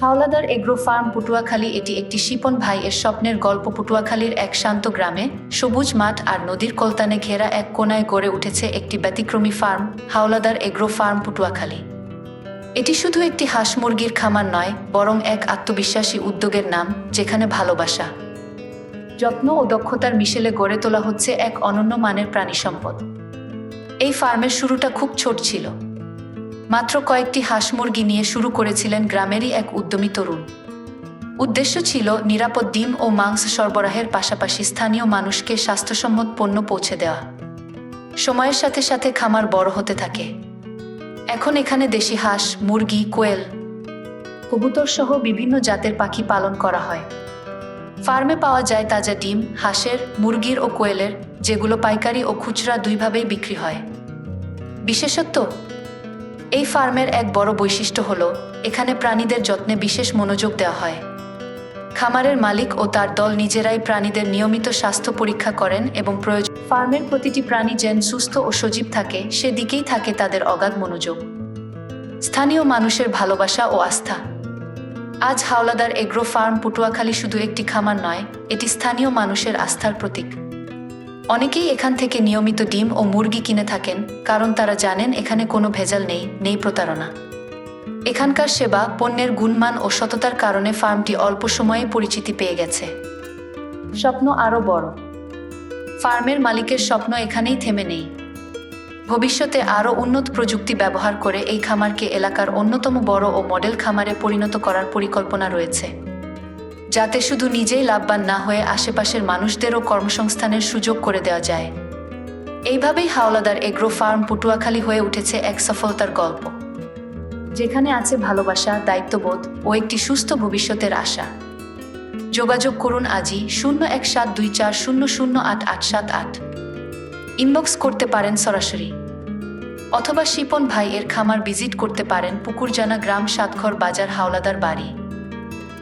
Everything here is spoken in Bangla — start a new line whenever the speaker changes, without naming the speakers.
হাওলাদার এগ্রো ফার্ম পটুয়াখালী এটি একটি শিপন ভাই এর স্বপ্নের গল্প। পটুয়াখালীর এক শান্ত গ্রামে সবুজ মাঠ আর নদীর কলতানে ঘেরা এক কোনায় গড়ে উঠেছে একটি ব্যতিক্রমী farm, Howlader agro farm Patuakhali. এটি শুধু একটি হাঁস মুরগির খামার নয়, বরং এক আত্মবিশ্বাসী উদ্যোগের নাম, যেখানে ভালোবাসা, যত্ন ও দক্ষতার মিশেলে গড়ে তোলা হচ্ছে এক অনন্য মানের প্রাণী সম্পদ। এই ফার্মের শুরুটা খুব ছোট ছিল। মাত্র কয়েকটি হাঁস মুরগি নিয়ে শুরু করেছিলেন গ্রামেরই এক উদ্যমী তরুণ। উদ্দেশ্য ছিল নিরাপদ ডিম ও মাংস সরবরাহের পাশাপাশি স্থানীয় মানুষকে স্বাস্থ্যসম্মত পণ্য পৌঁছে দেওয়া। সময়ের সাথে সাথে খামার বড় হতে থাকে। এখন এখানে দেশি হাঁস, মুরগি, কোয়েল, কবুতর সহ বিভিন্ন জাতের পাখি পালন করা হয়। ফার্মে পাওয়া যায় তাজা ডিম, হাঁসের, মুরগির ও কোয়েলের, যেগুলো পাইকারি ও খুচরা দুইভাবেই বিক্রি হয়। বিশেষত এই ফার্মের এক বড় বৈশিষ্ট্য হল এখানে প্রাণীদের যত্নে বিশেষ মনোযোগ দেওয়া হয়। খামারের মালিক ও তার দল নিজেরাই প্রাণীদের নিয়মিত স্বাস্থ্য পরীক্ষা করেন এবং প্রয়োজন ফার্মের প্রতিটি প্রাণী যেন সুস্থ ও সজীব থাকে সেদিকেই থাকে তাদের অগাধ মনোযোগ। স্থানীয় মানুষের ভালোবাসা ও আস্থা। আজ হাওলাদার এগ্রো ফার্ম পটুয়াখালী শুধু একটি খামার নয়, এটি স্থানীয় মানুষের আস্থার প্রতীক। অনেকেই এখান থেকে নিয়মিত ডিম ও মুরগি কিনে থাকেন, কারণ তারা জানেন এখানে কোনো ভেজাল নেই প্রতারণা। এখানকার সেবা, পণ্যের গুণমান ও সততার কারণে ফার্মটি অল্প সময়ে পরিচিতি পেয়ে গেছে। স্বপ্ন আরও বড়। ফার্মের মালিকের স্বপ্ন এখানেই থেমে নেই। ভবিষ্যতে আরও উন্নত প্রযুক্তি ব্যবহার করে এই খামারকে এলাকার অন্যতম বড় ও মডেল খামারে পরিণত করার পরিকল্পনা রয়েছে, যাতে শুধু নিজেই লাভবান না হয়ে আশেপাশের মানুষদেরও কর্মসংস্থানের সুযোগ করে দেওয়া যায়। এইভাবেই হাওলাদার এগ্রো ফার্ম পটুয়াখালী হয়ে উঠেছে এক সফলতার গল্প, যেখানে আছে ভালোবাসা, দায়িত্ববোধ ও একটি সুস্থ ভবিষ্যতের আশা। যোগাযোগ করুন আজই 0172400878। ইনবক্স করতে পারেন সরাসরি, অথবা শিপন ভাই এর খামার ভিজিট করতে পারেন পুকুরজানা গ্রাম, সাতঘর বাজার, হাওলাদার বাড়ি।